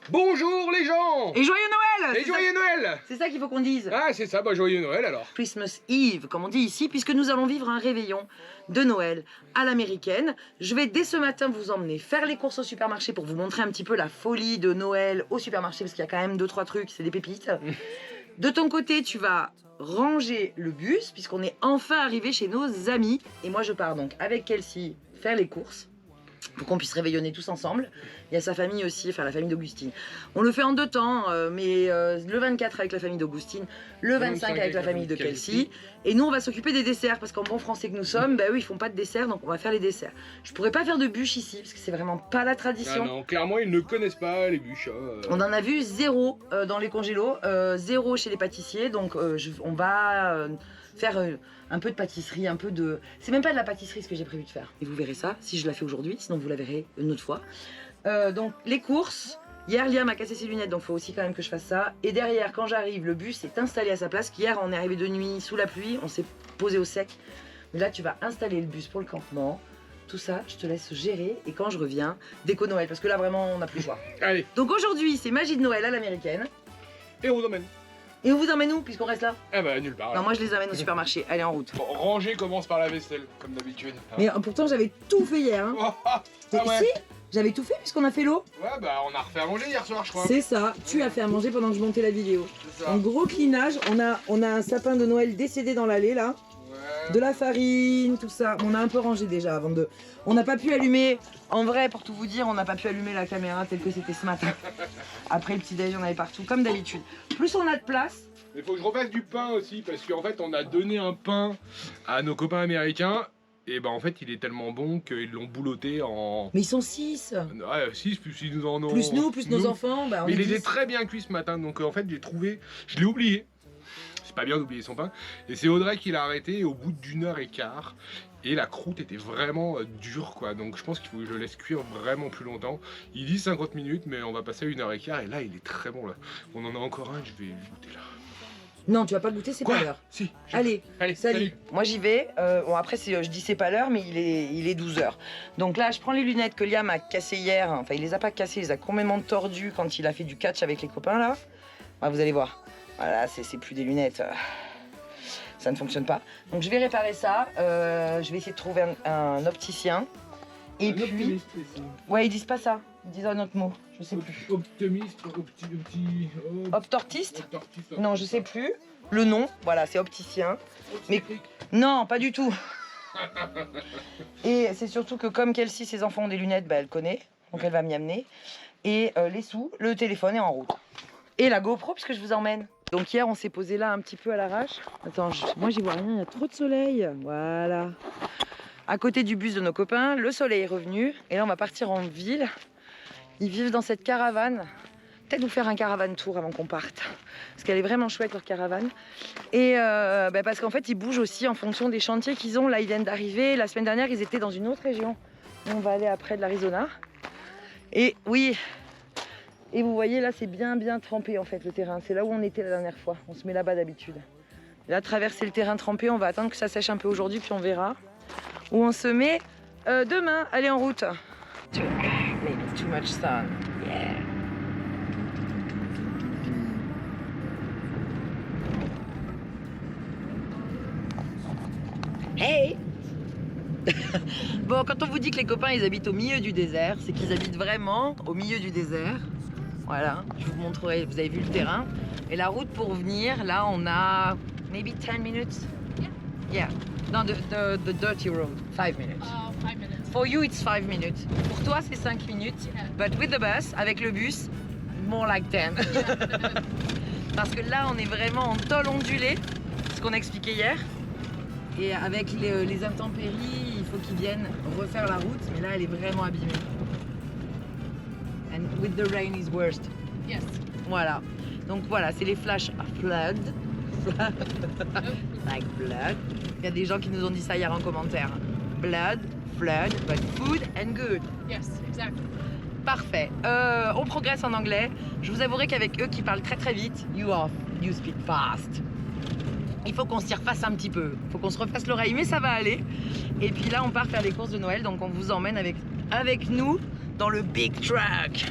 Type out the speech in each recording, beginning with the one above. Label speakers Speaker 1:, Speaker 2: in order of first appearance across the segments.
Speaker 1: Bonjour les gens.
Speaker 2: Et joyeux Noël!
Speaker 1: Et joyeux Noël.
Speaker 2: C'est ça qu'il faut qu'on dise.
Speaker 1: Ah c'est ça, bah joyeux Noël alors.
Speaker 2: Christmas Eve, comme on dit ici, puisque nous allons vivre un réveillon de Noël à l'américaine. Je vais dès ce matin vous emmener faire les courses au supermarché pour vous montrer un petit peu la folie de Noël au supermarché, parce qu'il y a quand même 2-3 trucs, c'est des pépites. De ton côté, tu vas ranger le bus, puisqu'on est enfin arrivé chez nos amis. Et moi, je pars donc avec Kelsey faire les courses, pour qu'on puisse réveillonner tous ensemble. Il y a sa famille aussi, enfin la famille d'Augustine. On le fait en 2 temps, mais le 24 avec la famille d'Augustine, le 25 avec la famille de Kelsey. Et nous, on va s'occuper des desserts, parce qu'en bon français que nous sommes, bah eux, ils font pas de dessert, donc on va faire les desserts. Je pourrais pas faire de bûche ici, parce que c'est vraiment pas la tradition.
Speaker 1: Ah non, clairement ils ne connaissent pas les bûches.
Speaker 2: On en a vu 0 dans les congélos, 0 chez les pâtissiers, donc on va faire un peu de pâtisserie, un peu de... C'est même pas de la pâtisserie ce que j'ai prévu de faire. Et vous verrez ça, si je la fais aujourd'hui, sinon vous la verrez une autre fois. Donc les courses, hier Liam a cassé ses lunettes, donc il faut aussi quand même que je fasse ça. Et derrière, quand j'arrive, le bus est installé à sa place. Hier on est arrivé de nuit sous la pluie, on s'est posé au sec. Mais là tu vas installer le bus pour le campement. Tout ça, je te laisse gérer, et quand je reviens, déco Noël, parce que là vraiment on n'a plus le choix.
Speaker 1: Allez.
Speaker 2: Donc aujourd'hui c'est magie de Noël à l'américaine.
Speaker 1: Et on vous emmène.
Speaker 2: Et on vous emmène où puisqu'on reste là?
Speaker 1: Ah bah nulle part.
Speaker 2: Non, moi je les amène au supermarché, allez en route.
Speaker 1: Bon, ranger commence par la vaisselle, comme d'habitude.
Speaker 2: Mais pourtant j'avais tout fait hier. Hein.
Speaker 1: Oh, ah ouais.
Speaker 2: Si, j'avais tout fait puisqu'on a fait l'eau.
Speaker 1: Ouais bah on a refait à manger hier soir je crois.
Speaker 2: C'est ça, tu as fait à manger pendant que je montais la vidéo.
Speaker 1: C'est ça.
Speaker 2: En gros cleanage, on a un sapin de Noël décédé dans l'allée là.
Speaker 1: Ouais.
Speaker 2: De la farine, tout ça. On a un peu rangé déjà avant de... On n'a pas pu allumer, en vrai pour tout vous dire, on n'a pas pu allumer la caméra telle que c'était ce matin. Après le petit déj, on avait partout comme d'habitude. Plus on a de place.
Speaker 1: Mais faut que je refasse du pain aussi parce qu'en fait on a donné un pain à nos copains américains et bah en fait il est tellement bon qu'ils l'ont bouloté en...
Speaker 2: Mais ils sont 6.
Speaker 1: Ouais 6 plus ils nous en ont...
Speaker 2: Plus nous, plus nos enfants, bah on
Speaker 1: Mais
Speaker 2: est
Speaker 1: il
Speaker 2: 10.
Speaker 1: était très bien cuit ce matin donc en fait j'ai trouvé... Je l'ai oublié. C'est pas bien d'oublier son pain. Et c'est Audrey qui l'a arrêté au bout d'1h15. Et la croûte était vraiment dure quoi. Donc je pense qu'il faut que je le laisse cuire vraiment plus longtemps. Il dit 50 minutes mais on va passer à 1h15 et là il est très bon là. On en a encore un, je vais le goûter là.
Speaker 2: Non, tu vas pas le goûter, c'est pas l'heure.
Speaker 1: Si.
Speaker 2: Allez,
Speaker 1: salut.
Speaker 2: salut. Moi j'y vais. Bon après je dis c'est pas l'heure, mais il est 12h. Donc là je prends les lunettes que Liam a cassées hier. Enfin il les a pas cassées, il les a complètement tordues quand il a fait du catch avec les copains là. Ouais, vous allez voir. Voilà, c'est plus des lunettes. Ça ne fonctionne pas. Donc je vais réparer ça. Je vais essayer de trouver un opticien. Et puis...
Speaker 1: Optimiste ici.
Speaker 2: Ouais, ils disent pas ça. Ils disent un autre mot. Je sais plus.
Speaker 1: Optimiste,
Speaker 2: Optortiste? Non, je sais plus. Le nom, voilà, c'est opticien. Mais non, pas du tout. Et c'est surtout que comme Kelsey, ses enfants ont des lunettes, bah, elle connaît. Donc elle va m'y amener. Et les sous, le téléphone est en route. Et la GoPro, puisque je vous emmène. Donc hier, on s'est posé là un petit peu à l'arrache. Attends, moi j'y vois rien, il y a trop de soleil. Voilà. À côté du bus de nos copains, le soleil est revenu. Et là, on va partir en ville. Ils vivent dans cette caravane. Peut-être nous faire un caravane tour avant qu'on parte. Parce qu'elle est vraiment chouette, leur caravane. Et parce qu'en fait, ils bougent aussi en fonction des chantiers qu'ils ont. Là, ils viennent d'arriver. La semaine dernière, ils étaient dans une autre région. On va aller après de l'Arizona. Et oui... Et vous voyez, là, c'est bien trempé, en fait, le terrain. C'est là où on était la dernière fois. On se met là-bas d'habitude. Là, traverser le terrain trempé, on va attendre que ça sèche un peu aujourd'hui, puis on verra où on se met demain. Allez, en route. Maybe too much sun. Yeah. Hey. Bon, quand on vous dit que les copains, ils habitent au milieu du désert, c'est qu'ils habitent vraiment au milieu du désert. Voilà, je vous montrerai, vous avez vu le terrain. Et la route pour venir, là on a maybe 10 minutes. Yeah. Non, the dirty road, 5 minutes.
Speaker 3: Oh, 5 minutes.
Speaker 2: For you it's 5 minutes. Pour toi c'est 5 minutes.
Speaker 3: Yeah.
Speaker 2: But with the bus, avec le bus, more like 10. Parce que là on est vraiment en tôle ondulée, ce qu'on a expliqué hier. Et avec les intempéries, il faut qu'ils viennent refaire la route. Mais là elle est vraiment abîmée. And with the rain is worst.
Speaker 3: Yes.
Speaker 2: Voilà. Donc voilà, c'est les flash flood. Like blood. Il y a des gens qui nous ont dit ça hier en commentaire. Blood, flood, but food and good.
Speaker 3: Yes, exactly.
Speaker 2: Parfait. On progresse en anglais. Je vous avouerai qu'avec eux qui parlent très vite, you speak fast. Il faut qu'on s'y refasse un petit peu. Il faut qu'on se refasse l'oreille, mais ça va aller. Et puis là, on part faire les courses de Noël, donc on vous emmène avec nous dans le big truck.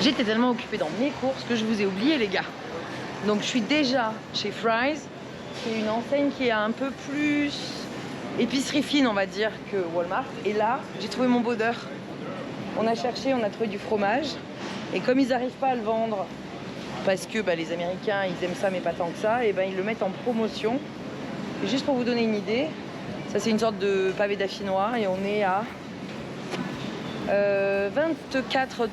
Speaker 2: J'étais tellement occupée dans mes courses que je vous ai oublié les gars. Donc je suis déjà chez Fry's, qui est une enseigne qui est un peu plus épicerie fine on va dire que Walmart. Et là, j'ai trouvé mon bonheur. On a cherché, on a trouvé du fromage. Et comme ils n'arrivent pas à le vendre, parce que les Américains, ils aiment ça mais pas tant que ça, et ils le mettent en promotion. Et juste pour vous donner une idée, ça c'est une sorte de pavé d'affinois et on est à 24 $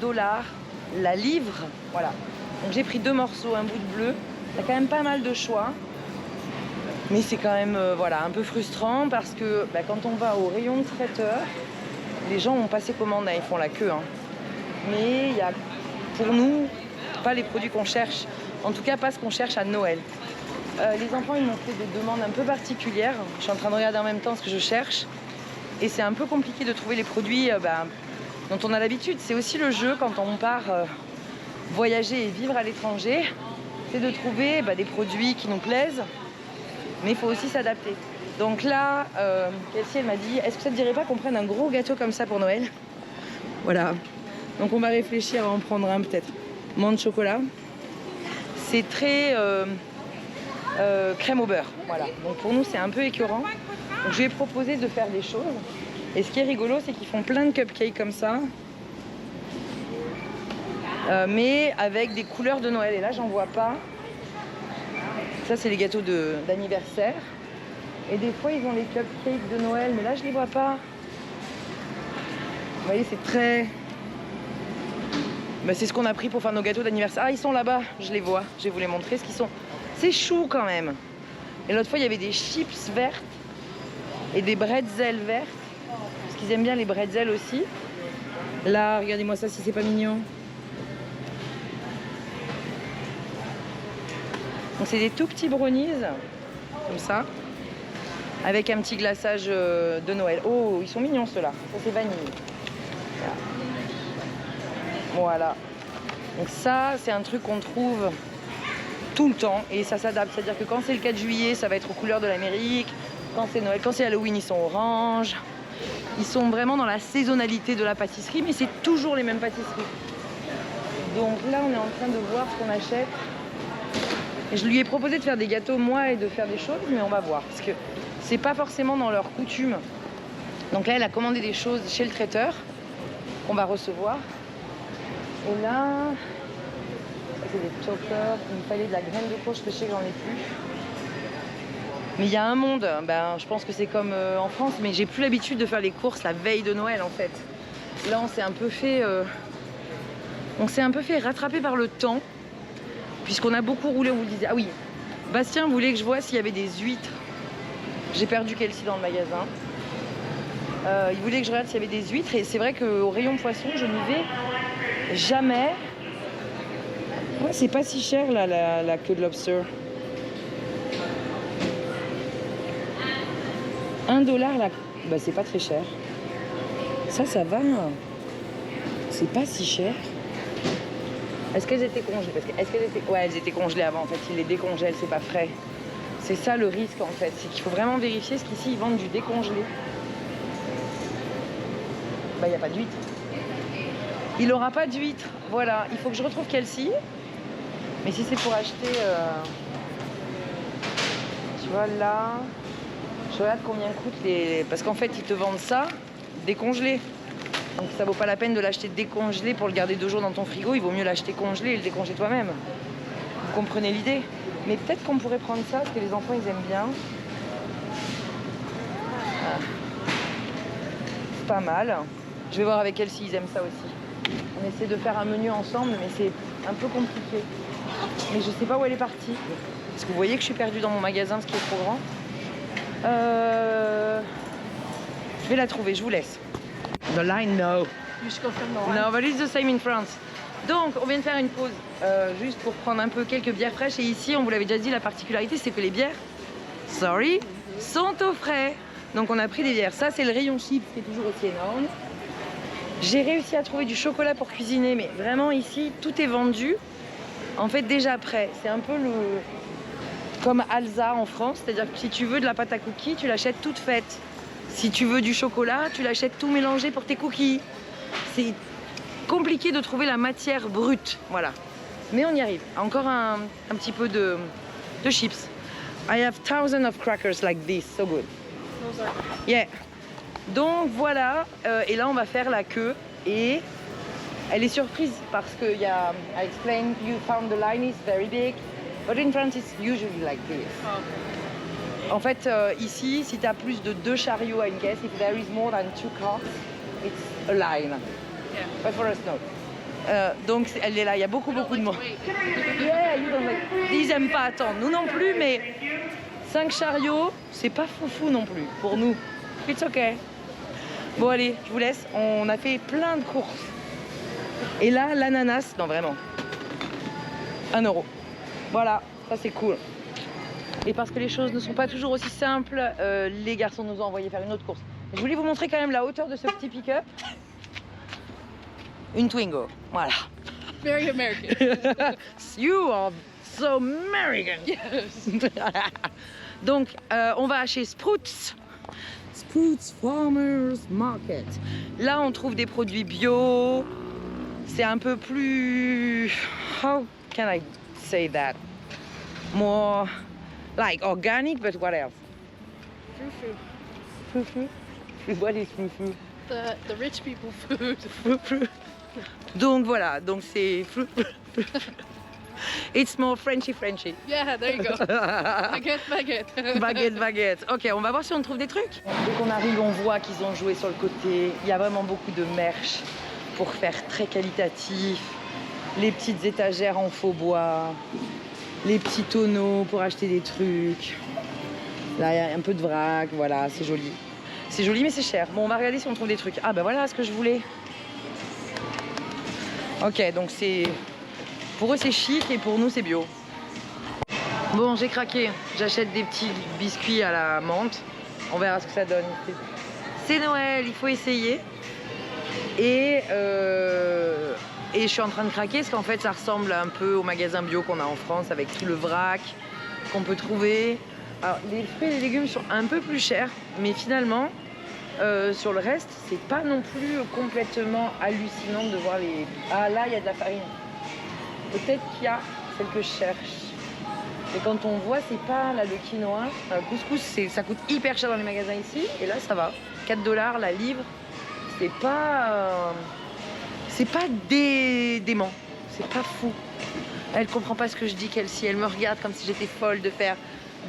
Speaker 2: la livre. Voilà. Donc j'ai pris 2 morceaux, un bout de bleu. Il y a quand même pas mal de choix. Mais c'est quand même voilà, un peu frustrant parce que quand on va au rayon de traiteur, les gens ont passé commande, ils font la queue. Hein. Mais il y a pour nous pas les produits qu'on cherche. En tout cas pas ce qu'on cherche à Noël. Les enfants ils m'ont fait des demandes un peu particulières. Je suis en train de regarder en même temps ce que je cherche. Et c'est un peu compliqué de trouver les produits dont on a l'habitude. C'est aussi le jeu quand on part voyager et vivre à l'étranger. C'est de trouver des produits qui nous plaisent. Mais il faut aussi s'adapter. Donc là, Kelsey elle m'a dit, est-ce que ça te dirait pas qu'on prenne un gros gâteau comme ça pour Noël? Voilà. Donc on va réfléchir à en prendre un peut-être. Menthe chocolat. C'est très crème au beurre. Voilà. Donc pour nous c'est un peu écœurant. Donc je lui ai proposé de faire des choses. Et ce qui est rigolo, c'est qu'ils font plein de cupcakes comme ça. Mais avec des couleurs de Noël. Et là j'en vois pas. Ça c'est les gâteaux d'anniversaire. Et des fois ils ont les cupcakes de Noël, mais là je les vois pas. Vous voyez, c'est très... c'est ce qu'on a pris pour faire nos gâteaux d'anniversaire. Ah, ils sont là-bas, je les vois. Je vais vous les montrer ce qu'ils sont. C'est chou quand même. Et l'autre fois il y avait des chips vertes et des bretzels vertes. Parce qu'ils aiment bien les bretzels aussi. Là, regardez-moi ça si c'est pas mignon. Donc c'est des tout petits brownies, comme ça, avec un petit glaçage de Noël. Oh, ils sont mignons ceux-là. Ça c'est vanille. Voilà. Donc ça, c'est un truc qu'on trouve tout le temps et ça s'adapte. C'est-à-dire que quand c'est le 4 juillet, ça va être aux couleurs de l'Amérique. Quand c'est Noël, quand c'est Halloween, ils sont orange. Ils sont vraiment dans la saisonnalité de la pâtisserie, mais c'est toujours les mêmes pâtisseries. Donc là, on est en train de voir ce qu'on achète. Et je lui ai proposé de faire des gâteaux moi et de faire des choses, mais on va voir. Parce que c'est pas forcément dans leur coutume. Donc là, elle a commandé des choses chez le traiteur qu'on va recevoir. Et là, c'est des choppers. Il me fallait de la graine de courge, je sais que j'en ai plus. Mais il y a un monde, je pense que c'est comme en France, mais j'ai plus l'habitude de faire les courses la veille de Noël en fait. Là, on s'est un peu fait rattraper par le temps. Puisqu'on a beaucoup roulé, on vous disait... Ah oui, Bastien voulait que je vois s'il y avait des huîtres. J'ai perdu Kelsey dans le magasin. Il voulait que je regarde s'il y avait des huîtres. Et c'est vrai qu'au rayon poisson, je n'y vais jamais. Ouais, c'est pas si cher là, la queue de lobster. 1 $ là. C'est pas très cher. Ça va. C'est pas si cher. Est-ce qu'elles étaient congelées? Ouais, elles étaient congelées avant. En fait, ils les décongèlent, c'est pas frais. C'est ça le risque en fait. C'est qu'il faut vraiment vérifier ce qu'ici ils vendent du décongelé. Il n'y a pas d'huîtres. Il n'aura pas d'huîtres. Voilà, il faut que je retrouve Kelsey. Mais si c'est pour acheter... Tu vois là... Je regarde combien coûtent les... Parce qu'en fait, ils te vendent ça décongelé. Donc ça vaut pas la peine de l'acheter décongelé pour le garder 2 jours dans ton frigo. Il vaut mieux l'acheter congelé et le décongeler toi-même. Vous comprenez l'idée? Mais peut-être qu'on pourrait prendre ça, parce que les enfants, ils aiment bien. Ah. C'est pas mal. Je vais voir avec elle s'ils aiment ça aussi. On essaie de faire un menu ensemble, mais c'est un peu compliqué. Mais je sais pas où elle est partie. Parce que vous voyez que je suis perdue dans mon magasin, ce qui est trop grand. Je vais la trouver, je vous laisse. The line, no. No, but it's the same in France. Donc, on vient de faire une pause juste pour prendre un peu quelques bières fraîches. Et ici, on vous l'avait déjà dit, la particularité, c'est que les bières, sont au frais. Donc, on a pris des bières. Ça, c'est le rayon chips qui est toujours aussi énorme. J'ai réussi à trouver du chocolat pour cuisiner, mais vraiment, ici, tout est vendu. En fait, déjà prêt. C'est un peu comme Alsa en France. C'est-à-dire que si tu veux de la pâte à cookies, tu l'achètes toute faite. Si tu veux du chocolat, tu l'achètes tout mélangé pour tes cookies. C'est compliqué de trouver la matière brute, voilà. Mais on y arrive. Encore un petit peu de chips. I have thousands of crackers like this, so good. Yeah. Donc voilà, et là on va faire la queue et elle est surprise parce que y a, I explained, you found the line is very big, but in France it's usually like this. En fait, ici, si tu as plus de 2 chariots à une caisse, if there is more than 2 cars, it's a line.
Speaker 3: Yeah.
Speaker 2: But for us, no. Donc elle est là, il y a beaucoup de monde. Yeah, you don't like... Ils aiment pas attendre, nous non plus, mais 5 chariots, c'est pas foufou non plus pour nous. It's okay. Bon allez, je vous laisse, on a fait plein de courses. Et là, l'ananas, non vraiment, 1 €. Voilà, ça c'est cool. Et parce que les choses ne sont pas toujours aussi simples, les garçons nous ont envoyé faire une autre course. Je voulais vous montrer quand même la hauteur de ce petit pick-up. Une Twingo, voilà.
Speaker 3: Very American.
Speaker 2: You are so American.
Speaker 3: Yes.
Speaker 2: Donc, on va chez Sprouts. Sprouts Farmers Market. Là, on trouve des produits bio. C'est un peu plus... How can I say that? More like organic, but what else?
Speaker 3: Frou-frou.
Speaker 2: Frou-frou? What is frou-frou?
Speaker 3: The rich people food.
Speaker 2: Frou-frou. Donc voilà, donc c'est frou-frou. It's more Frenchy.
Speaker 3: Yeah, there you go. Baguette.
Speaker 2: Baguette. Ok, on va voir si on trouve des trucs. Dès qu'on arrive, on voit qu'ils ont joué sur le côté. Il y a vraiment beaucoup de merch pour faire très qualitatif. Les petites étagères en faux bois. Les petits tonneaux pour acheter des trucs. Là, il y a un peu de vrac. Voilà, c'est joli. C'est joli, mais c'est cher. Bon, on va regarder si on trouve des trucs. Ah, ben voilà ce que je voulais. Ok, donc c'est... Pour eux, c'est chic et pour nous, c'est bio. Bon, j'ai craqué. J'achète des petits biscuits à la menthe. On verra ce que ça donne. C'est Noël, il faut essayer. Et je suis en train de craquer parce qu'en fait, ça ressemble un peu au magasin bio qu'on a en France avec tout le vrac qu'on peut trouver. Alors, les fruits et les légumes sont un peu plus chers, mais finalement, sur le reste, c'est pas non plus complètement hallucinant de voir les... Ah, là, il y a de la farine. Peut-être qu'il y a celle que je cherche. Et quand on voit, c'est pas là le quinoa. Le couscous, ça coûte hyper cher dans les magasins ici. Et là, ça va. 4 $ la livre. C'est pas dément. C'est pas fou. Elle comprend pas ce que je dis, Kelsey. Elle me regarde comme si j'étais folle de faire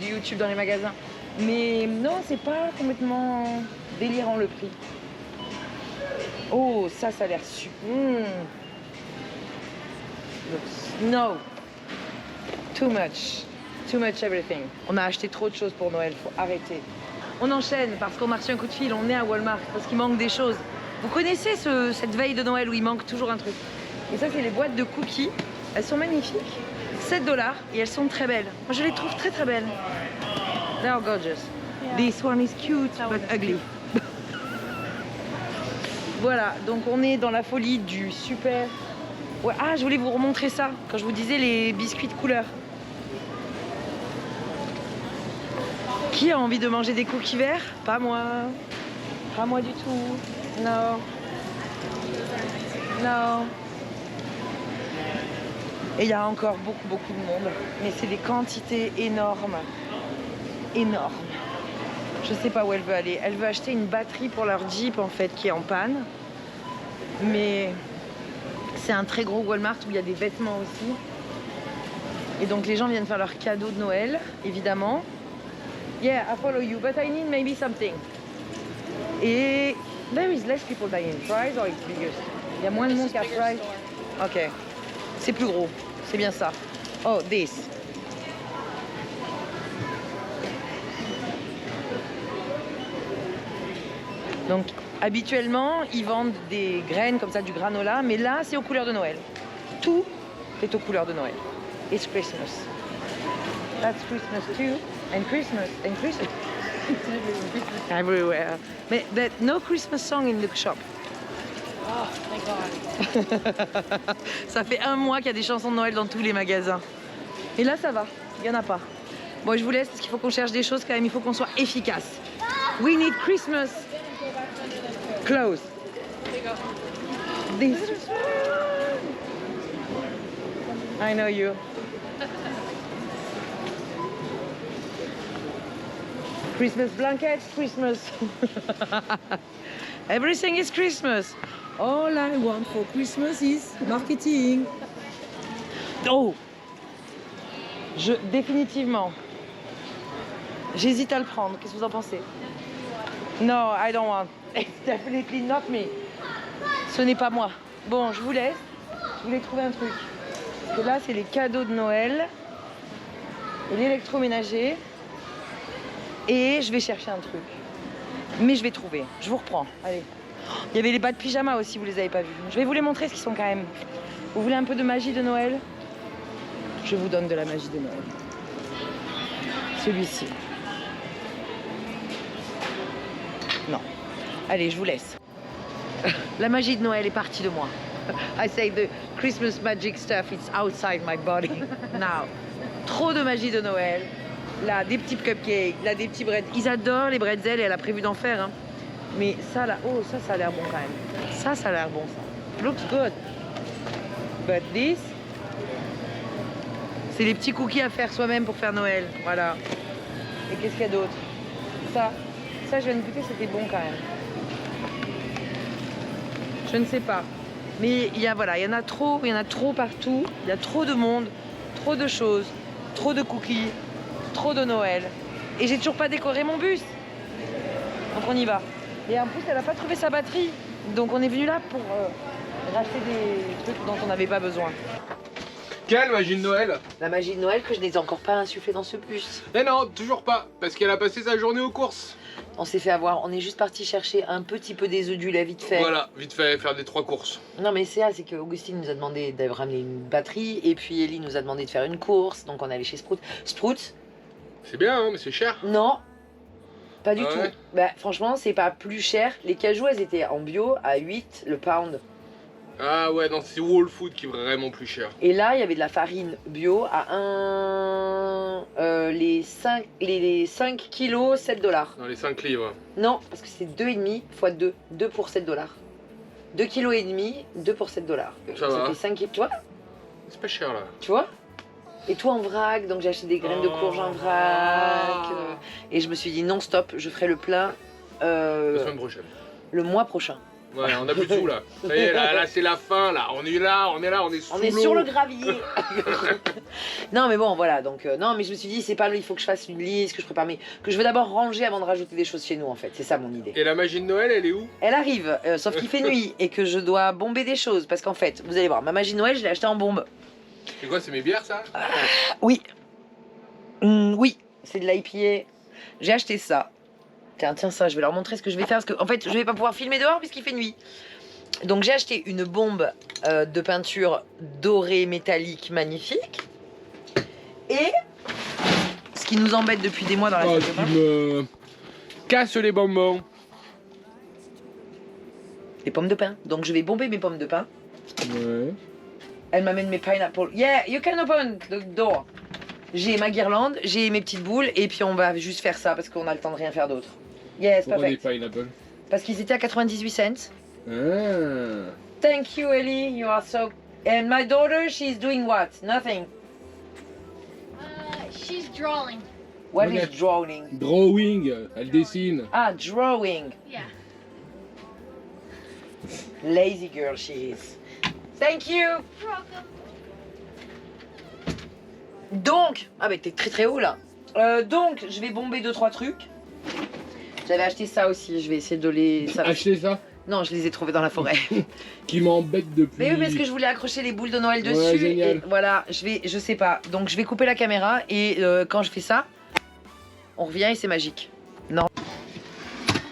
Speaker 2: du YouTube dans les magasins. Mais non, c'est pas complètement délirant le prix. Oh, ça a l'air super. No. Too much everything. On a acheté trop de choses pour Noël, faut arrêter. On enchaîne parce qu'on a reçu un coup de fil, on est à Walmart parce qu'il manque des choses. Vous connaissez cette veille de Noël où il manque toujours un truc. Et ça, c'est les boîtes de cookies. Elles sont magnifiques. 7 $ et elles sont très belles. Moi, je les trouve très très belles. They are gorgeous. Yeah. This one is cute but ugly. Voilà, donc on est dans la folie du super... Ouais, ah, je voulais vous remontrer ça, quand je vous disais les biscuits de couleur. Qui a envie de manger des cookies verts? Pas moi. Pas moi du tout. Non. Non. Et il y a encore beaucoup de monde. Mais c'est des quantités énormes. Énormes. Je sais pas où elle veut aller. Elle veut acheter une batterie pour leur Jeep, en fait, qui est en panne. Mais... c'est un très gros Walmart où il y a des vêtements aussi. Et donc les gens viennent faire leurs cadeaux de Noël, évidemment. Yeah, I follow you, but I need maybe something. Et there is less people buying fries or it's bigger. Il y a moins de monde qu'à fries. Ok. C'est plus gros. C'est bien ça. Oh, this. Donc habituellement, ils vendent des graines comme ça, du granola, mais là, c'est aux couleurs de Noël. Tout est aux couleurs de Noël. It's Christmas. That's Christmas too. And Christmas. Everywhere. But there's no Christmas song in the shop.
Speaker 3: Oh, thank God.
Speaker 2: Ça fait 1 mois qu'il y a des chansons de Noël dans tous les magasins. Et là, ça va. Il n'y en a pas. Bon, je vous laisse parce qu'il faut qu'on cherche des choses quand même. Il faut qu'on soit efficace. We need Christmas clothes. this I know you. Christmas blankets, Christmas. Everything is Christmas. All I want for Christmas is marketing. Oh, définitivement. J'hésite à le prendre. Qu'est-ce que vous en pensez? No, I don't want. It's definitely not me. Ce n'est pas moi. Bon, je vous laisse. Je voulais trouver un truc. Parce que là, c'est les cadeaux de Noël. Et l'électroménager. Et je vais chercher un truc. Mais je vais trouver. Je vous reprends. Allez. Il y avait les bas de pyjama aussi, vous les avez pas vus. Je vais vous les montrer ce qu'ils sont quand même. Vous voulez un peu de magie de Noël? Je vous donne de la magie de Noël. Celui-ci. Non. Allez, je vous laisse. La magie de Noël est partie de moi. I say the Christmas magic stuff, it's outside my body. Now. Trop de magie de Noël. Là, des petits cupcakes, là, des petits bread. Ils adorent les bretzels et elle a prévu d'en faire. Hein. Mais ça, là, oh, ça a l'air bon quand même. Ça a l'air bon, ça. Looks good. But this, c'est les petits cookies à faire soi-même pour faire Noël. Voilà. Et qu'est-ce qu'il y a d'autre? Ça, je viens de goûter, c'était bon quand même. Je ne sais pas. Mais il y en a trop partout. Il y a trop de monde, trop de choses, trop de cookies. Trop de Noël. Et j'ai toujours pas décoré mon bus. Donc on y va. Et en plus, elle a pas trouvé sa batterie. Donc on est venu là pour racheter des trucs dont on n'avait pas besoin.
Speaker 1: Quelle magie de Noël?
Speaker 2: La magie de Noël que je n'ai encore pas insufflée dans ce bus.
Speaker 1: Mais non, toujours pas. Parce qu'elle a passé sa journée aux courses.
Speaker 2: On s'est fait avoir. On est juste parti chercher un petit peu des œufs du lait vite fait.
Speaker 1: Voilà, vite fait, faire des 3 courses.
Speaker 2: Non mais c'est que Augustine nous a demandé de ramener une batterie. Et puis Ellie nous a demandé de faire une course. Donc on est allé chez Sprout. Sprout.
Speaker 1: C'est bien, hein, mais c'est cher.
Speaker 2: Non, pas du
Speaker 1: Ah
Speaker 2: tout.
Speaker 1: ouais.
Speaker 2: Bah, franchement, c'est pas plus cher. Les cajous, elles étaient en bio à 8 le pound.
Speaker 1: Ah ouais, non, c'est Whole Food qui est vraiment plus cher.
Speaker 2: Et là, il y avait de la farine bio à 1... les 5 kilos, 7 dollars.
Speaker 1: Dans les 5 livres.
Speaker 2: Non, parce que c'est 2,5 x 2. 2 pour 7 dollars. 2 kilos et demi, 2 pour 7 dollars.
Speaker 1: Ça va.
Speaker 2: fait 5 kilos. Tu vois?
Speaker 1: C'est pas cher là.
Speaker 2: Tu vois? Et tout en vrac, donc j'ai acheté des graines de courge en vrac. Et je me suis dit non stop, je ferai le plein
Speaker 1: La semaine prochaine.
Speaker 2: le mois prochain.
Speaker 1: Ouais, on a plus de sous là. Ça y est, là c'est la fin là. On est sous
Speaker 2: On est
Speaker 1: l'eau.
Speaker 2: sur le gravier. Non mais bon voilà, donc non mais je me suis dit c'est pas il faut que je fasse une liste, que je prépare que je veux d'abord ranger avant de rajouter des choses chez nous en fait, c'est ça mon idée.
Speaker 1: Et la magie de Noël, elle est où?
Speaker 2: Elle arrive, sauf qu'il fait nuit et que je dois bomber des choses parce qu'en fait, vous allez voir, ma magie de Noël, je l'ai achetée en bombe.
Speaker 1: C'est quoi, c'est mes bières ça?
Speaker 2: Oui. Oui, c'est de l'IPA. J'ai acheté ça. Tiens ça, je vais leur montrer ce que je vais faire parce que en fait, je vais pas pouvoir filmer dehors puisqu'il fait nuit. Donc j'ai acheté une bombe de peinture dorée métallique magnifique. Et ce qui nous embête depuis des mois dans la salle de bain,
Speaker 1: qui me casse les bonbons.
Speaker 2: les pommes de pin. Donc je vais bomber mes pommes de pin.
Speaker 1: Ouais.
Speaker 2: Elle m'amène mes pineapples. Yeah, you can open the door. J'ai ma guirlande, j'ai mes petites boules et puis on va juste faire ça parce qu'on a le temps de rien faire d'autre. Yes,
Speaker 1: Pourquoi des
Speaker 2: perfect.
Speaker 1: pineapples?
Speaker 2: Parce qu'ils étaient à 98 cents.
Speaker 1: Ah.
Speaker 2: Thank you, Ellie. You are so. And my daughter, she's doing what? Nothing.
Speaker 3: She's drawing.
Speaker 2: What
Speaker 1: Okay.
Speaker 2: is drawing?
Speaker 1: Drawing, elle dessine.
Speaker 2: Ah, drawing.
Speaker 3: Yeah.
Speaker 2: Lazy girl she is. Thank you.
Speaker 3: You're welcome.
Speaker 2: Donc, ah bah t'es très haut là. Donc, je vais bomber 2-3 trucs. J'avais acheté ça aussi. Je vais essayer de les. Ça...
Speaker 1: Acheter ça?
Speaker 2: Non, je les ai trouvés dans la forêt.
Speaker 1: Qui m'embête depuis.
Speaker 2: Mais oui, parce que je voulais accrocher les boules de Noël
Speaker 1: Ouais,
Speaker 2: dessus.
Speaker 1: génial.
Speaker 2: Et voilà, je sais pas. Donc je vais couper la caméra et quand je fais ça, on revient et c'est magique. Non.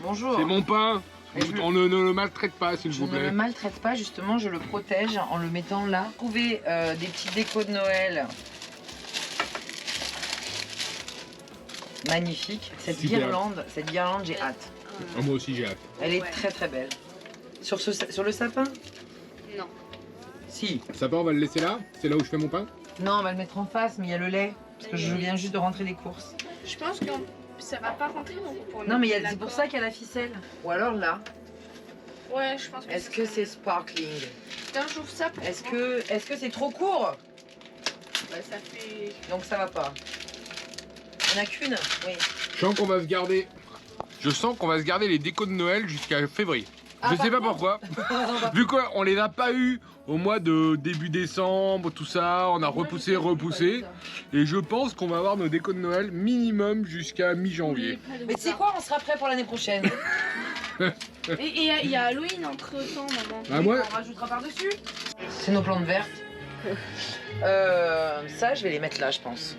Speaker 2: Bonjour.
Speaker 1: C'est mon pain.
Speaker 2: Et je-
Speaker 1: On ne le maltraite pas, s'il
Speaker 2: Je
Speaker 1: vous
Speaker 2: ne
Speaker 1: plaît.
Speaker 2: le maltraite pas, justement, je le protège en le mettant là. Trouver des petites décos de Noël. Magnifique. Cette
Speaker 1: Super.
Speaker 2: guirlande, j'ai hâte.
Speaker 1: Ah, moi aussi j'ai hâte.
Speaker 2: Elle est
Speaker 3: Ouais.
Speaker 2: très belle. Sur le sapin?
Speaker 3: Non.
Speaker 2: Si.
Speaker 1: Le sapin, on va le laisser là? C'est là où je fais mon pain?
Speaker 2: Non, on va le mettre en face, mais il y a le lait. Parce que je viens juste de rentrer des courses.
Speaker 3: Je pense que ça va pas rentrer donc pour
Speaker 2: Non, mais
Speaker 3: la
Speaker 2: c'est pour
Speaker 3: corde.
Speaker 2: ça qu'il y a la ficelle. Ou alors là.
Speaker 3: Ouais, je pense que
Speaker 2: Est-ce que c'est sparkling?
Speaker 3: Putain, j'ouvre ça pour
Speaker 2: Est-ce que c'est trop court?
Speaker 3: Bah, ça fait.
Speaker 2: Donc ça va pas. Il n'y en a qu'une? Oui.
Speaker 1: Je sens qu'on va se garder les décos de Noël jusqu'à février.
Speaker 2: Ah,
Speaker 1: Je sais
Speaker 2: par
Speaker 1: pas pourquoi. Vu qu'on les a pas eu au mois de début décembre, tout ça, on a repoussé. Et je pense qu'on va avoir nos décos de Noël minimum jusqu'à mi-janvier.
Speaker 2: Mais tu sais quoi, on sera prêt pour l'année prochaine.
Speaker 3: Et il y a Halloween entre temps, maman.
Speaker 1: Bah moi,
Speaker 2: On rajoutera par-dessus. C'est nos plantes vertes. Ça, je vais les mettre là, je pense.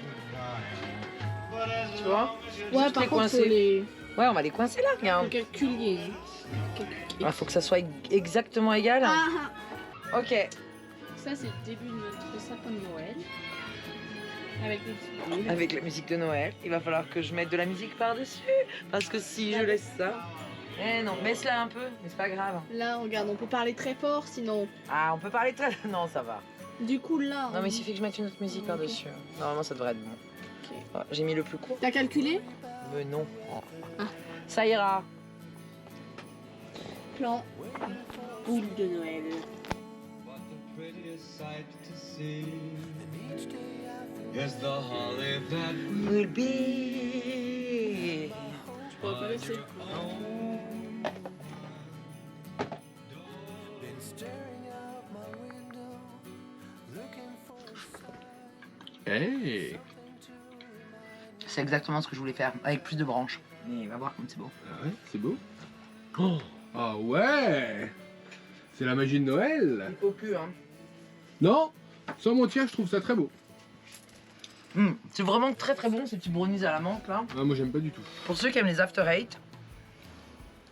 Speaker 2: Tu vois?
Speaker 3: Ouais,
Speaker 2: les
Speaker 3: par contre,
Speaker 2: coincer.
Speaker 3: faut les.
Speaker 2: Ouais, on va les coincer là, regarde.
Speaker 3: Faut calculer.
Speaker 2: Il faut que ça soit exactement égal.
Speaker 3: Ah,
Speaker 2: Ok.
Speaker 3: ça, c'est le début de notre sapin de Noël. Avec des petites boules.
Speaker 2: Avec la musique de Noël, il va falloir que je mette de la musique par-dessus. Parce que si je laisse ça... Eh non, baisse-la un peu, mais c'est pas grave.
Speaker 3: Là, regarde, on peut parler très fort, sinon.
Speaker 2: Ah, on peut parler très... Non, ça va.
Speaker 3: Du coup, là.
Speaker 2: Non, mais il suffit que je mette une autre musique par-dessus. Normalement, ça devrait être bon.
Speaker 3: Ok.
Speaker 2: Ah, j'ai mis le plus court.
Speaker 3: T'as calculé?
Speaker 2: Mais non.
Speaker 3: Ah.
Speaker 2: Ça ira.
Speaker 3: Plan. Boule de Noël.
Speaker 4: Yes, the holly that
Speaker 2: Will be...
Speaker 3: Je pourrais pas laisser.
Speaker 1: hey.
Speaker 2: C'est exactement ce que je voulais faire, avec plus de branches. Mais va voir comme c'est beau.
Speaker 1: Ah ouais, c'est beau. Oh. Ah ouais. C'est la magie de Noël.
Speaker 2: Il faut plus, hein.
Speaker 1: Non, sans mentir, je trouve ça très beau.
Speaker 2: C'est vraiment très très bon ces petits brownies à la menthe là.
Speaker 1: Ah, moi j'aime pas du tout.
Speaker 2: Pour ceux qui aiment les After Eight,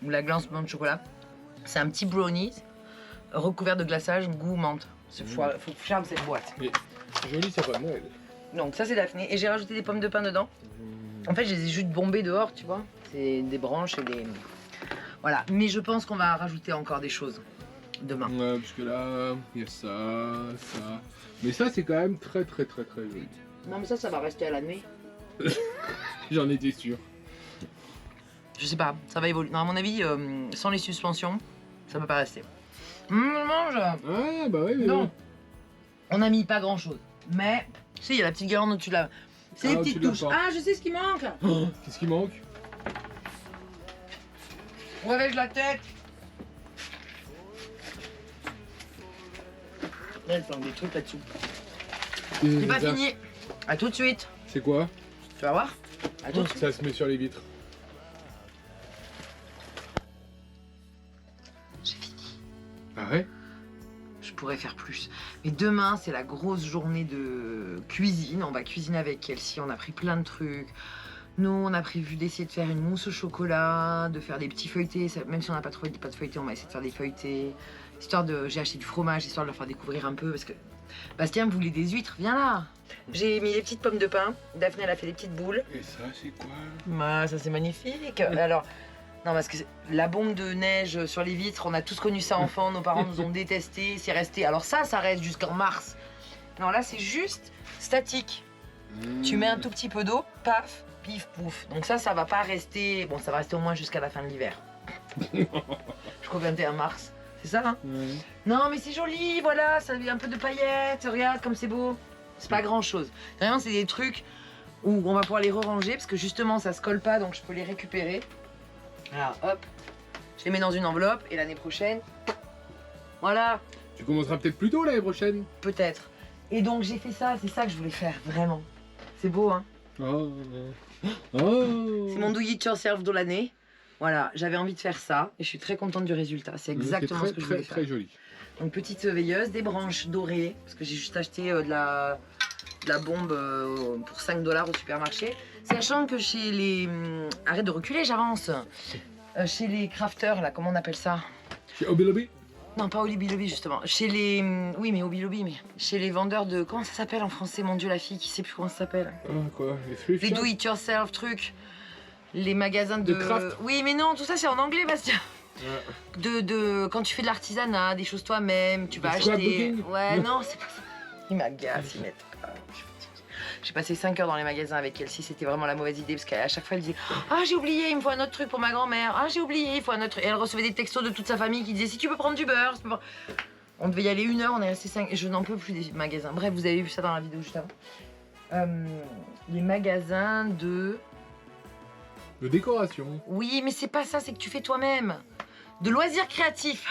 Speaker 2: ou la glace blanc de chocolat, c'est un petit brownie recouvert de glaçage goût menthe. Il faut fermer cette boîte.
Speaker 1: Joli, c'est pas Noël.
Speaker 2: Donc ça c'est Daphné. Et j'ai rajouté des pommes de pin dedans. En fait je les ai juste bombées dehors, tu vois. C'est des branches et des... Voilà. Mais je pense qu'on va rajouter encore des choses demain.
Speaker 1: Ouais, parce que là, il y a ça. Mais ça, c'est quand même très joli.
Speaker 2: Non mais ça va rester à la nuit.
Speaker 1: J'en étais sûr.
Speaker 2: Je sais pas, ça va évoluer. Non, à mon avis, sans les suspensions, ça peut pas rester. Je mange.
Speaker 1: Ah, bah ouais, mais
Speaker 2: Non. On a mis pas grand chose. Mais, si, il y a la petite guirlande au-dessus de la... C'est
Speaker 1: Ah,
Speaker 2: les
Speaker 1: au-dessus
Speaker 2: petites
Speaker 1: de la
Speaker 2: touches.
Speaker 1: porte.
Speaker 2: Ah, je sais ce qui manque.
Speaker 1: Oh, qu'est-ce qui manque?
Speaker 2: Relève la tête. Là, il planque des trucs là-dessous. C'est pas fini. À tout de suite.
Speaker 1: C'est quoi?
Speaker 2: Tu vas voir. À tout de suite.
Speaker 1: Ça se met sur les vitres.
Speaker 2: J'ai fini.
Speaker 1: Ah ouais?
Speaker 2: Je pourrais faire plus. Mais demain, c'est la grosse journée de cuisine. On va cuisiner avec Kelsey. On a pris plein de trucs. Nous, on a prévu d'essayer de faire une mousse au chocolat, de faire des petits feuilletés. Même si on n'a pas trouvé des pâtes feuilletées, on va essayer de faire des feuilletés. J'ai acheté du fromage, histoire de leur faire découvrir un peu. Parce que Bastien voulait des huîtres. Viens là. J'ai mis les petites pommes de pin. Daphné, elle a fait des petites boules.
Speaker 1: Et ça, c'est quoi?
Speaker 2: Bah, ça, c'est magnifique. Alors, non, parce que la bombe de neige sur les vitres, on a tous connu ça enfant. Nos parents nous ont détesté. C'est resté. Alors, ça reste jusqu'en mars. Non, là, c'est juste statique. Tu mets un tout petit peu d'eau, paf, pif, pouf. Donc ça va pas rester... Bon, ça va rester au moins jusqu'à la fin de l'hiver. Jusqu'au 21 mars. C'est ça, hein?
Speaker 1: Ouais.
Speaker 2: Non, mais c'est joli, voilà, ça a un peu de paillettes. Regarde comme c'est beau. C'est pas grand-chose. Vraiment, c'est des trucs où on va pouvoir les ranger parce que justement, ça se colle pas, donc je peux les récupérer. Alors, hop, je les mets dans une enveloppe et l'année prochaine, voilà,
Speaker 1: Tu commenceras peut-être plus tôt l'année prochaine.
Speaker 2: peut-être. Et donc, j'ai fait ça, c'est ça que je voulais faire, vraiment. C'est beau, hein?
Speaker 1: Oh. Oh.
Speaker 2: C'est mon do it yourself de l'année. Voilà, j'avais envie de faire ça et je suis très contente du résultat. C'est exactement ce que je voulais faire.
Speaker 1: Très joli.
Speaker 2: Donc petite veilleuse, des branches dorées, parce que j'ai juste acheté de la bombe pour 5 $ au supermarché. Sachant que chez les... arrête de reculer, j'avance. Chez les crafters, là, comment on appelle ça?
Speaker 1: Chez Hobby Lobby?
Speaker 2: Non, pas Hobby Lobby, justement. Chez les... oui, mais Hobby Lobby, mais... Chez les vendeurs de... Comment ça s'appelle en français? Mon Dieu, la fille qui sait plus comment ça s'appelle.
Speaker 1: Ah, quoi? Les thrift
Speaker 2: Les
Speaker 1: shops?
Speaker 2: do-it-yourself trucs. Les magasins de...
Speaker 1: craft.
Speaker 2: Oui, mais non, tout ça, c'est en anglais, Bastien.
Speaker 1: Ouais.
Speaker 2: Quand tu fais de l'artisanat, des choses toi-même, tu vas
Speaker 1: Du
Speaker 2: acheter.
Speaker 1: scrapbooking.
Speaker 2: Ouais, non, c'est pas ça. Il m'agace, il m'aide pas. J'ai passé 5 heures dans les magasins avec Kelsey, c'était vraiment la mauvaise idée parce qu'à chaque fois elle disait ah j'ai oublié, il me faut un autre truc pour ma grand-mère, ah j'ai oublié, il faut un autre truc. Et elle recevait des textos de toute sa famille qui disaient si tu peux prendre du beurre. On devait y aller 1 heure, on est resté 5 et je n'en peux plus des magasins. Bref, vous avez vu ça dans la vidéo juste avant. Les magasins de
Speaker 1: décoration.
Speaker 2: Oui, mais c'est pas ça, c'est que tu fais toi-même. De loisirs créatifs.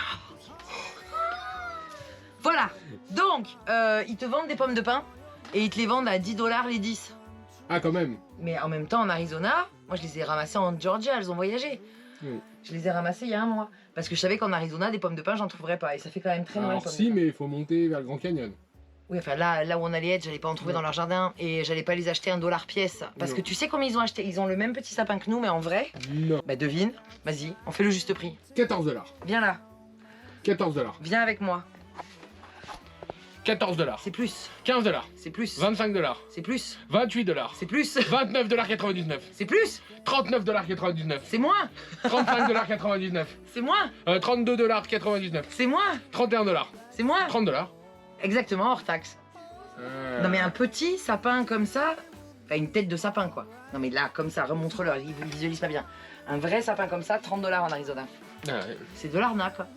Speaker 2: Voilà. Donc, ils te vendent des pommes de pin et ils te les vendent à 10 $ les 10.
Speaker 1: Ah, quand même.
Speaker 2: Mais en même temps, en Arizona, moi je les ai ramassées en Georgia, elles ont voyagé. Je les ai ramassées il y a 1 mois. Parce que je savais qu'en Arizona, des pommes de pin, j'en trouverais pas. Et ça fait quand même très loin.
Speaker 1: Alors si, mais il faut monter vers le Grand Canyon.
Speaker 2: Oui, enfin là où on allait être, j'allais pas en trouver dans leur jardin et j'allais pas les acheter $1 pièce. Parce que tu sais combien ils ont acheté? Ils ont le même petit sapin que nous, mais en vrai.
Speaker 1: Non.
Speaker 2: Bah devine, vas-y, on fait le juste prix.
Speaker 1: 14 $.
Speaker 2: Viens là,
Speaker 1: 14 $.
Speaker 2: viens avec moi.
Speaker 1: 14 $.
Speaker 2: C'est plus,
Speaker 1: 15 $.
Speaker 2: c'est plus,
Speaker 1: 25 $.
Speaker 2: c'est plus,
Speaker 1: 28 $.
Speaker 2: c'est plus,
Speaker 1: 29,99 $.
Speaker 2: c'est plus,
Speaker 1: 39,99 $.
Speaker 2: c'est moins,
Speaker 1: 35,99 $.
Speaker 2: c'est moins,
Speaker 1: 32,99 $.
Speaker 2: c'est moins,
Speaker 1: 31 $.
Speaker 2: c'est moins.
Speaker 1: 30 $.
Speaker 2: Exactement, hors taxe. Non mais un petit sapin comme ça, enfin une tête de sapin quoi. Non mais là, comme ça, remontre-leur, ils visualisent pas bien. Un vrai sapin comme ça, 30 $ en Arizona.
Speaker 1: Ah ouais.
Speaker 2: C'est de l'arnaque quoi.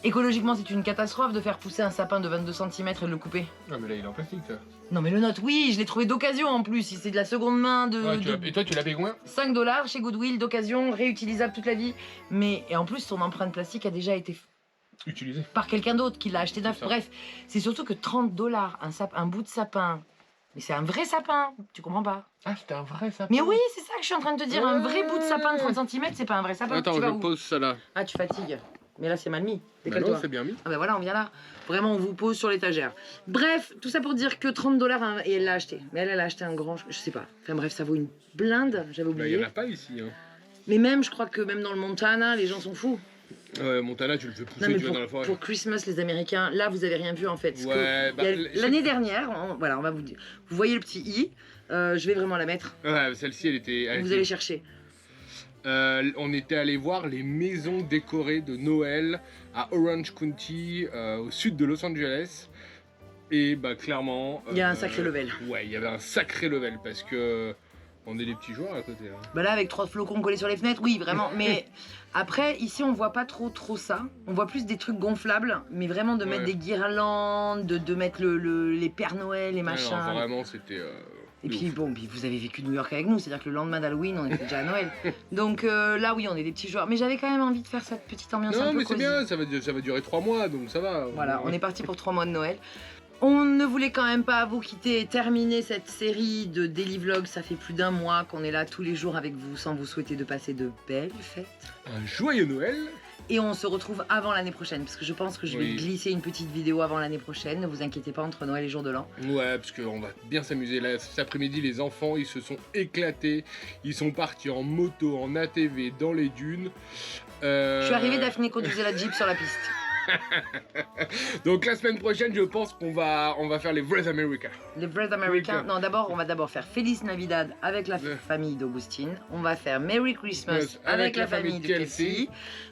Speaker 2: Écologiquement, c'est une catastrophe de faire pousser un sapin de 22 cm et de le couper.
Speaker 1: Ah mais là il est en plastique ça.
Speaker 2: Non mais le note, oui, je l'ai trouvé d'occasion en plus. C'est de la seconde main de,
Speaker 1: Ouais,
Speaker 2: de
Speaker 1: et toi tu l'as payé combien?
Speaker 2: 5 $ chez Goodwill d'occasion, réutilisable toute la vie. Mais et en plus, son empreinte plastique a déjà été
Speaker 1: Utilisé.
Speaker 2: par quelqu'un d'autre qui l'a acheté neuf.
Speaker 1: C'est ça.
Speaker 2: Bref, c'est surtout que 30 $, un bout de sapin. Mais c'est un vrai sapin, tu comprends pas?
Speaker 1: Ah c'était un vrai sapin.
Speaker 2: Mais oui, c'est ça que je suis en train de te dire. Un vrai bout de sapin de 30 cm, c'est pas un vrai sapin.
Speaker 1: Attends,
Speaker 2: Tu vas
Speaker 1: je
Speaker 2: où?
Speaker 1: pose ça là.
Speaker 2: Ah, tu fatigues. Mais là, c'est mal mis.
Speaker 1: Bah
Speaker 2: Décale-toi.
Speaker 1: non, c'est bien mis.
Speaker 2: Ah ben voilà, on vient là. Vraiment, on vous pose sur l'étagère. Bref, tout ça pour dire que 30 $ hein, et elle l'a acheté. Mais elle a acheté un grand, je sais pas. Enfin bref, ça vaut une blinde, j'avais
Speaker 1: Bah il
Speaker 2: oublié.
Speaker 1: y en a pas ici. Hein.
Speaker 2: Mais même, je crois que même dans le Montana, les gens sont fous.
Speaker 1: Montana, tu le fais pousser,
Speaker 2: Non mais
Speaker 1: tu vas dans la forêt.
Speaker 2: pour Christmas, les Américains, là, vous avez rien vu en fait. Parce que
Speaker 1: Ouais, bah,
Speaker 2: il y a- l'année dernière, voilà, on va vous dire. Vous voyez le petit i, je vais vraiment la mettre.
Speaker 1: Ouais, celle-ci elle était.
Speaker 2: Vous allez chercher.
Speaker 1: On était allé voir les maisons décorées de Noël à Orange County, au sud de Los Angeles. Et bah clairement.
Speaker 2: Il y a un sacré level.
Speaker 1: Ouais, il y avait un sacré level parce que on est des petits joueurs à côté. Hein.
Speaker 2: Bah là, avec 3 flocons collés sur les fenêtres, oui, vraiment. Mais après, ici, on voit pas trop ça. On voit plus des trucs gonflables, mais vraiment de mettre
Speaker 1: Ouais.
Speaker 2: des guirlandes, de mettre les Pères Noël, les machins.
Speaker 1: Alors, vraiment, c'était.
Speaker 2: Et
Speaker 1: de
Speaker 2: puis
Speaker 1: ouf.
Speaker 2: bon, puis vous avez vécu New York avec nous, c'est-à-dire que le lendemain d'Halloween, on était déjà à Noël. Donc là, oui, on est des petits joueurs. Mais j'avais quand même envie de faire cette petite ambiance un
Speaker 1: Non,
Speaker 2: peu
Speaker 1: mais c'est
Speaker 2: cosy.
Speaker 1: bien, ça va durer 3 mois, donc ça va.
Speaker 2: Voilà, on est parti pour 3 mois de Noël. On ne voulait quand même pas vous quitter et terminer cette série de daily vlogs. Ça fait plus d'1 mois qu'on est là tous les jours avec vous sans vous souhaiter de passer de belles fêtes.
Speaker 1: Un joyeux Noël.
Speaker 2: Et on se retrouve avant l'année prochaine, parce que je pense que je vais
Speaker 1: Oui.
Speaker 2: glisser une petite vidéo avant l'année prochaine. Ne vous inquiétez pas, entre Noël et Jour de l'An.
Speaker 1: Ouais, parce qu'on va bien s'amuser. Là, cet après-midi, les enfants, ils se sont éclatés. Ils sont partis en moto, en ATV, dans les dunes.
Speaker 2: Je suis arrivée, Daphné conduisait la Jeep sur la piste.
Speaker 1: Donc la semaine prochaine, je pense qu'on va faire les vrais Américains.
Speaker 2: Les vrais Américains.
Speaker 1: Oui,
Speaker 2: Non, on va d'abord faire Feliz Navidad avec la
Speaker 1: Ouais.
Speaker 2: famille d'Augustine. On va faire Merry Christmas
Speaker 1: Yes,
Speaker 2: avec la famille de Kelsey.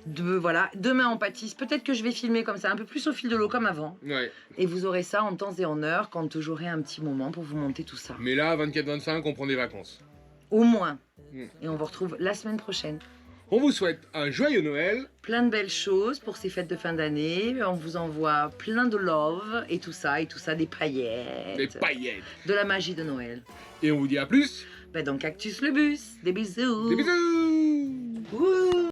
Speaker 2: Voilà. Demain, on pâtisse. Peut-être que je vais filmer comme ça, un peu plus au fil de l'eau comme avant.
Speaker 1: Ouais.
Speaker 2: Et vous aurez ça en temps et en heure quand j'aurai un petit moment pour vous monter tout ça.
Speaker 1: Mais là, 24-25, on prend des vacances.
Speaker 2: Au moins.
Speaker 1: Mm.
Speaker 2: Et on vous retrouve la semaine prochaine.
Speaker 1: On vous souhaite un joyeux Noël.
Speaker 2: Plein de belles choses pour ces fêtes de fin d'année. On vous envoie plein de love et tout ça, des paillettes.
Speaker 1: Des paillettes.
Speaker 2: De la magie de Noël.
Speaker 1: Et on vous dit à plus.
Speaker 2: Dans Cactus le bus. Des bisous.
Speaker 1: Des bisous.
Speaker 2: Ouh.